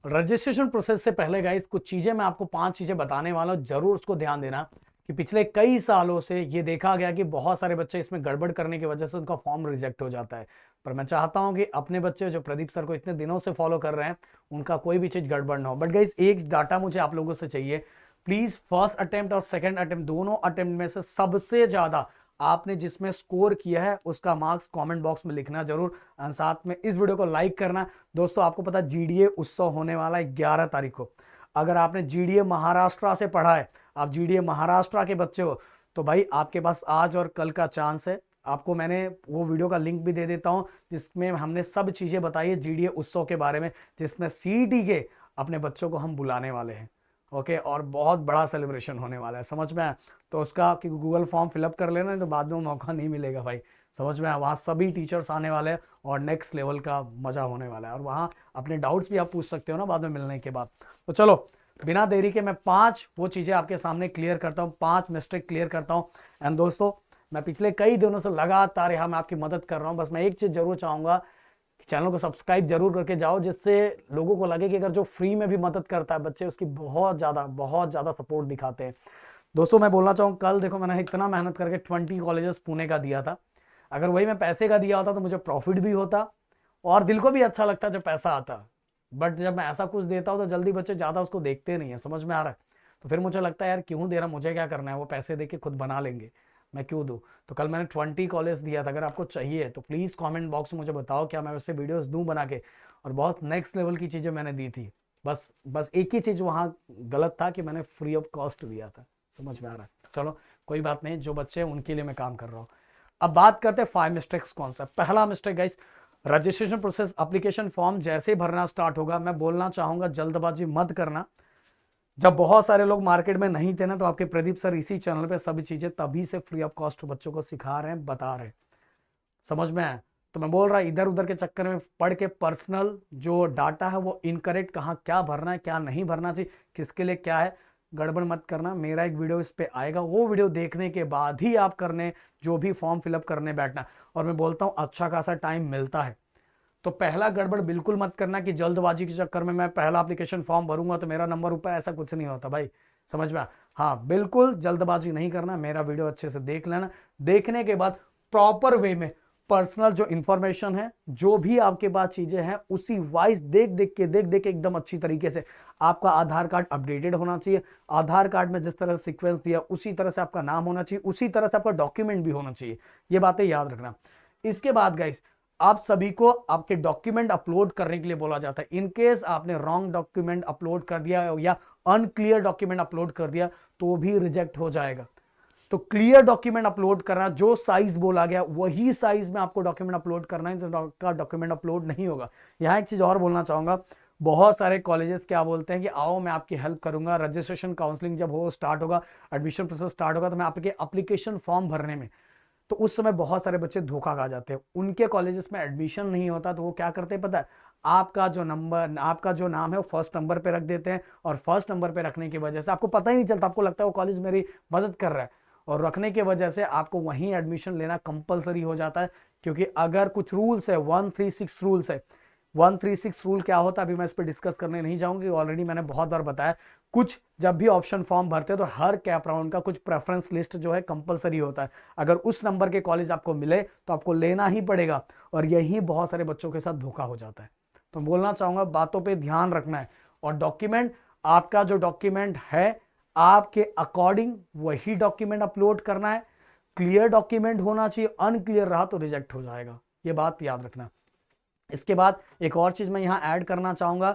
Registration process से पहले guys कुछ चीजें मैं आपको 5 चीजें बताने वाला हूं, जरूर उसको ध्यान देना कि पिछले कई सालों से ये देखा गया कि बहुत सारे बच्चे इसमें गड़बड़ करने की वजह से उनका फॉर्म रिजेक्ट हो जाता है। पर मैं चाहता हूं कि अपने बच्चे जो प्रदीप सर को इतने दिनों से फॉलो कर रहे हैं उनका कोई भी चीज गड़बड़ ना हो। बट गाइस एक डाटा मुझे आप लोगों से चाहिए, प्लीज फर्स्ट अटेम्प्ट और सेकंड अटेम्प्ट दोनों अटेम्प्ट में से सबसे ज्यादा आपने जिसमें स्कोर किया है उसका मार्क्स कमेंट बॉक्स में लिखना जरूर, और साथ में इस वीडियो को लाइक करना। दोस्तों आपको पता है जीडीए उत्सव होने वाला है 11 तारीख को। अगर आपने जीडीए महाराष्ट्र से पढ़ा है, आप जीडीए महाराष्ट्र के बच्चे हो, तो भाई आपके पास आज और कल का चांस है। आपको मैंने वो वीडियो का लिंक भी दे देता हूं जिसमें हमने सब चीजें बताई है जीडीए उत्सव के बारे में, जिसमें सीईटी के अपने बच्चों को हम बुलाने वाले हैं। ओके, और बहुत बड़ा सेलिब्रेशन होने वाला है, समझ में आया? तो उसका कि गूगल फॉर्म फिलअप कर लेना, तो बाद में मौका नहीं मिलेगा भाई, समझ में आया? वहाँ सभी टीचर्स आने वाले हैं और नेक्स्ट लेवल का मजा होने वाला है, और वहाँ अपने डाउट्स भी आप पूछ सकते हो ना बाद में मिलने के बाद। तो चलो बिना देरी के मैं 5 वो चीजें आपके सामने क्लियर करता हूँ, 5 मिस्टेक क्लियर करता हूँ। एंड दोस्तों मैं पिछले कई दिनों से लगातार यहाँ मैं आपकी मदद कर रहा हूँ, बस मैं एक चीज जरूर चाहूंगा, चैनल को सब्सक्राइब जरूर करके जाओ, जिससे लोगों को लगे कि अगर जो फ्री में भी मदद करता है बच्चे उसकी बहुत ज्यादा सपोर्ट दिखाते हैं। दोस्तों मैं बोलना चाहूँ, कल देखो मैंने इतना मेहनत करके 20 कॉलेजेस पुणे का दिया था। अगर वही मैं पैसे का दिया होता तो मुझे प्रॉफिट भी होता और दिल को भी अच्छा लगता जब पैसा आता। बट जब मैं ऐसा कुछ देता हूँ तो जल्दी बच्चे ज्यादा उसको देखते नहीं है, समझ में आ रहा है? तो फिर मुझे लगता है यार क्यों दे रहा, मुझे क्या करना है, वो पैसे दे के खुद बना लेंगे, मैं क्यों दूं? तो कल मैंने 20 कॉलेज दिया था। अगर आपको चाहिए तो प्लीज कमेंट बॉक्स में मुझे बताओ, क्या मैं वैसे वीडियोस दूं बना के। और बहुत नेक्स्ट लेवल की चीजें मैंने दी थी। बस बस एक ही चीज वहां गलत था कि मैंने फ्री ऑफ कॉस्ट दिया था, समझ में आ रहा है? चलो कोई बात नहीं, जो बच्चे हैं उनके लिए मैं काम कर रहा हूँ। अब बात करते हैं 5 मिस्टेक्स कौन सा। पहला mistake guys, registration process application form जैसे भरना स्टार्ट होगा, मैं बोलना चाहूंगा जल्दबाजी मत करना। जब बहुत सारे लोग मार्केट में नहीं थे ना, तो आपके प्रदीप सर इसी चैनल पे सभी चीजें तभी से फ्री ऑफ कॉस्ट बच्चों को सिखा रहे हैं, बता रहे हैं, समझ में आया? तो मैं बोल रहा इधर उधर के चक्कर में पढ़ के पर्सनल जो डाटा है वो इनकरेक्ट, कहाँ क्या भरना है क्या नहीं भरना चाहिए, किसके लिए क्या है, गड़बड़ मत करना। मेरा एक वीडियो इस पे आएगा, वो वीडियो देखने के बाद ही आप करने जो भी फॉर्म फिलअप करने बैठना। और मैं बोलता हूँ अच्छा खासा टाइम मिलता है, तो पहला गड़बड़ बिल्कुल मत करना कि जल्दबाजी के चक्कर में मैं पहला एप्लीकेशन फॉर्म भरूंगा तो मेरा नंबर ऊपर, ऐसा कुछ नहीं होता भाई, समझ में? हाँ बिल्कुल जल्दबाजी नहीं करना, मेरा वीडियो अच्छे से देख लेना, देखने के बाद प्रॉपर वे में पर्सनल जो इंफॉर्मेशन है, जो भी आपके पास चीजें हैं उसी वाइज देख देख के एकदम अच्छी तरीके से आपका आधार कार्ड अपडेटेड होना चाहिए। आधार कार्ड में जिस तरह से सीक्वेंस दिया उसी तरह से आपका नाम होना चाहिए, उसी तरह से आपका डॉक्यूमेंट भी होना चाहिए, ये बातें याद रखना। इसके बाद गाइस आप सभी को आपके डॉक्यूमेंट अपलोड करने के लिए बोला जाता है। इनकेस आपने रॉन्ग डॉक्यूमेंट अपलोड कर दिया या अनक्लियर डॉक्यूमेंट अपलोड कर दिया तो भी रिजेक्ट हो जाएगा। तो क्लियर डॉक्यूमेंट अपलोड करना, जो साइज बोला गया वही साइज में आपको डॉक्यूमेंट अपलोड करना है, तो आपका डॉक्यूमेंट अपलोड नहीं होगा। यहां एक चीज और बोलना चाहूंगा, बहुत सारे कॉलेजेस क्या बोलते हैं कि आओ मैं आपकी हेल्प करूंगा, रजिस्ट्रेशन काउंसलिंग जब हो स्टार्ट होगा, एडमिशन प्रोसेस स्टार्ट होगा, तो मैं आपके एप्लीकेशन फॉर्म भरने में, तो उस समय बहुत सारे बच्चे धोखा खा जाते हैं, उनके कॉलेजेस में एडमिशन नहीं होता, तो वो क्या करते हैं पता है? आपका जो नंबर, आपका जो नाम है वो फर्स्ट नंबर पे रख देते हैं, और फर्स्ट नंबर पे रखने की वजह से आपको पता ही नहीं चलता, आपको लगता है वो कॉलेज मेरी मदद कर रहा है, और रखने की वजह से आपको वहीं एडमिशन लेना कंपलसरी हो जाता है। क्योंकि अगर कुछ रूल्स है, 136 रूल्स है, 136 रूल क्या होता है अभी मैं इस पर डिस्कस करने नहीं जाऊंगी, ऑलरेडी मैंने बहुत बार बताया। कुछ जब भी ऑप्शन फॉर्म भरते हैं तो हर कैप राउंड का कुछ प्रेफरेंस लिस्ट जो है कंपलसरी होता है, अगर उस नंबर के कॉलेज आपको मिले तो आपको लेना ही पड़ेगा, और यही बहुत सारे बच्चों के साथ धोखा हो जाता है। तो बोलना चाहूंगा बातों पे ध्यान रखना है, और डॉक्यूमेंट, आपका जो डॉक्यूमेंट है आपके अकॉर्डिंग वही डॉक्यूमेंट अपलोड करना है, क्लियर डॉक्यूमेंट होना चाहिए, अनक्लियर रहा तो रिजेक्ट हो जाएगा, ये बात याद रखना। इसके बाद एक और चीज मैं यहां ऐड करना चाहूंगा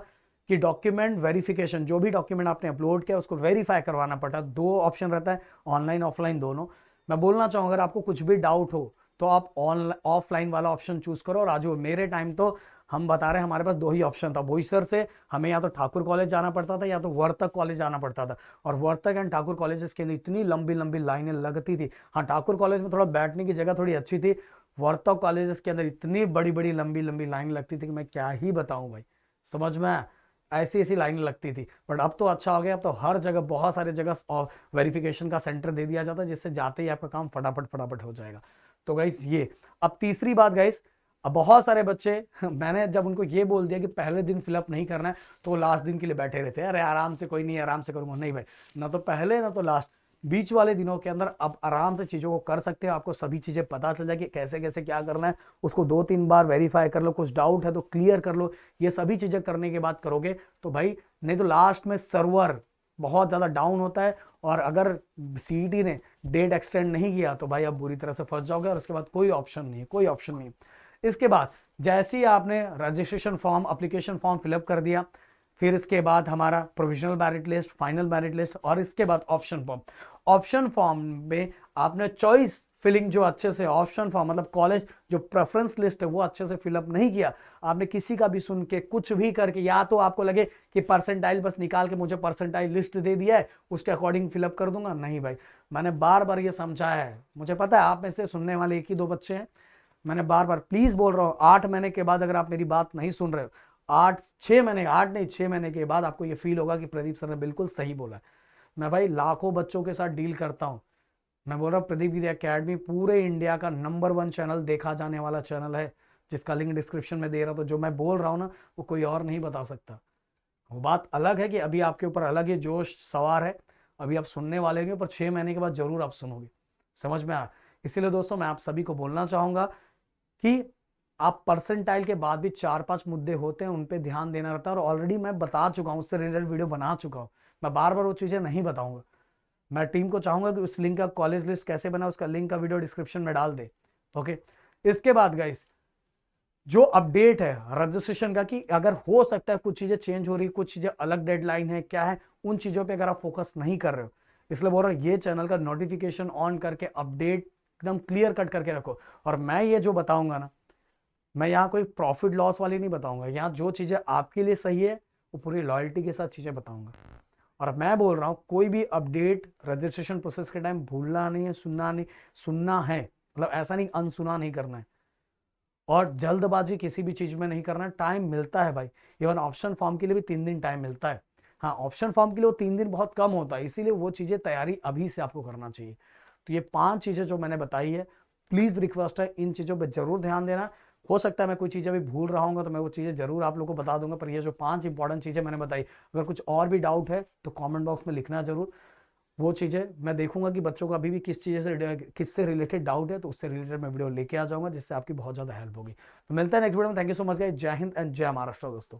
कि डॉक्यूमेंट वेरिफिकेशन, जो भी डॉक्यूमेंट आपने अपलोड किया उसको वेरीफाई करवाना पड़ता है। 2 ऑप्शन रहता है, ऑनलाइन ऑफलाइन दोनों। मैं बोलना चाहूंगा अगर आपको कुछ भी डाउट हो तो आप ऑनलाइन ऑफलाइन वाला ऑप्शन चूज करो और आज मेरे टाइम तो हम बता रहे हैं हमारे पास 2 ही ऑप्शन था, बोईसर से हमें या तो ठाकुर कॉलेज जाना पड़ता था या तो वर्तक कॉलेज जाना पड़ता था, और वर्तक एंड ठाकुर कॉलेजेस के अंदर इतनी लंबी लंबी लाइनें लगती थी। हाँ ठाकुर कॉलेज में थोड़ा बैठने की जगह थोड़ी अच्छी थी, वर्तक कॉलेजेस के अंदर इतनी बड़ी बड़ी लंबी लंबी लाइन लगती थी कि मैं क्या ही बताऊं भाई, समझ में आया? ऐसी ऐसी लाइन लगती थी। बट अब तो अच्छा हो गया, अब तो हर जगह बहुत सारे जगह वेरिफिकेशन का सेंटर दे दिया जाता है, जिससे जाते ही आपका काम फटाफट फटाफट हो जाएगा। तो गाइस ये, अब तीसरी बात गाइस, अब बहुत सारे बच्चे मैंने जब उनको ये बोल दिया कि पहले दिन फिलअप नहीं करना है, तो वो लास्ट दिन के लिए बैठे रहते हैं, अरे आराम से, कोई नहीं, आराम से करूंगा। नहीं भाई, ना तो पहले ना तो लास्ट, बीच वाले दिनों के अंदर आप आराम से चीज़ों को कर सकते हो। आपको सभी चीज़ें पता चल जाए कि कैसे कैसे क्या करना है, उसको 2-3 बार वेरीफाई कर लो, कुछ डाउट है तो क्लियर कर लो। ये सभी चीज़ें करने के बाद करोगे तो भाई, नहीं तो लास्ट में सर्वर बहुत ज़्यादा डाउन होता है, और अगर सीईटी ने डेट एक्सटेंड नहीं किया तो भाई आप बुरी तरह से फंस जाओगे, और उसके बाद कोई ऑप्शन नहीं है, कोई ऑप्शन नहीं है। इसके बाद जैसे ही आपने registration form, application form fill up कर दिया, फिर इसके बाद हमारा provisional merit list, final merit list, और इसके बाद ऑप्शन फॉर्म। ऑप्शन फॉर्म में आपने चॉइस फिलिंग जो अच्छे से, ऑप्शन फॉर्म मतलब कॉलेज जो प्रेफरेंस लिस्ट है वो अच्छे से फिलअप नहीं किया, आपने किसी का भी सुन के कुछ भी करके, या तो आपको लगे कि परसेंटाइल बस निकाल के मुझे परसेंटाइल लिस्ट दे दिया है उसके अकॉर्डिंग फिलअप कर दूंगा, नहीं भाई। मैंने बार बार ये समझाया है, मुझे पता है आप में से सुनने वाले 1 ही 2 बच्चे हैं, मैंने बार बार प्लीज बोल रहा हूँ, 8 महीने के बाद अगर आप मेरी बात नहीं सुन रहे हो, 6 महीने के बाद आपको ये फील होगा कि प्रदीप सर ने बिल्कुल सही बोला है। मैं भाई लाखों बच्चों के साथ डील करता हूँ, मैं बोल रहा हूँ प्रदीप गिरी एकेडमी पूरे इंडिया का नंबर 1 चैनल, देखा जाने वाला चैनल है, जिसका लिंक डिस्क्रिप्शन में दे रहा हूँ। तो जो मैं बोल रहा हूँ ना, वो कोई और नहीं बता सकता। वो बात अलग है कि अभी आपके ऊपर अलग ही जोश सवार है, अभी आप सुनने वाले नहीं हो, पर 6 महीने के बाद जरूर आप सुनोगे, समझ में आया। इसीलिए दोस्तों मैं आप सभी को बोलना चाहूंगा कि आप परसेंटाइल के बाद भी 4-5 मुद्दे होते हैं, उन पे ध्यान देना रहता है, और ऑलरेडी मैं बता चुका हूँ, उससे रिलेटेड वीडियो बना चुका हूँ, मैं बार बार वो चीज़ें नहीं बताऊंगा। मैं टीम को चाहूंगा कि उस लिंक का, कॉलेज लिस्ट कैसे बना उसका लिंक का वीडियो डिस्क्रिप्शन में डाल दे। ओके, इसके बाद गाइस जो अपडेट है रजिस्ट्रेशन का, कि अगर हो सकता है कुछ चीजें चेंज हो रही, कुछ चीजें अलग डेडलाइन है, क्या है, उन चीजों पे अगर आप फोकस नहीं कर रहे हो, इसलिए बोल रहा हूं ये चैनल का नोटिफिकेशन ऑन करके अपडेट एकदम क्लियर कट करके रखो। और मैं ये जो बताऊंगा ना, मैं यहाँ कोई प्रॉफिट लॉस वाली नहीं बताऊंगा, यहाँ जो चीजें आपके लिए सही है वो पूरी लॉयल्टी के साथ चीजें बताऊंगा। और मैं बोल रहा हूँ कोई भी अपडेट रजिस्ट्रेशन प्रोसेस के टाइम भूलना नहीं है, सुनना नहीं, सुनना है, मतलब ऐसा नहीं अनसुना नहीं करना है, और जल्दबाजी किसी भी चीज में नहीं करना है। टाइम मिलता है भाई, इवन ऑप्शन फॉर्म के लिए भी 3 दिन टाइम मिलता है। हाँ, ऑप्शन फॉर्म के लिए वो 3 दिन बहुत कम होता है, इसीलिए वो चीजें तैयारी अभी से आपको करना चाहिए। तो ये 5 चीजें जो मैंने बताई है, प्लीज रिक्वेस्ट है इन चीजों पर जरूर ध्यान देना। हो सकता है मैं कोई चीजें भी भूल रहा हूँ तो मैं वो चीजें जरूर आप लोगों को बता दूंगा, पर ये जो 5 इंपॉर्टेंट चीजें मैंने बताई, अगर कुछ और भी डाउट है तो कमेंट बॉक्स में लिखना जरूर। वो चीज़ें मैं देखूंगा कि बच्चों को अभी भी किस चीज़ से, किससे रिलेटेड डाउट है, तो उससे रिलेटेड मैं वीडियो लेके आ जाऊंगा, जिससे आपकी बहुत ज़्यादा हेल्प होगी। तो मिलता है नेक्स्ट वीडियो में। Thank you so much guys, जय हिंद एंड जय महाराष्ट्र दोस्तों।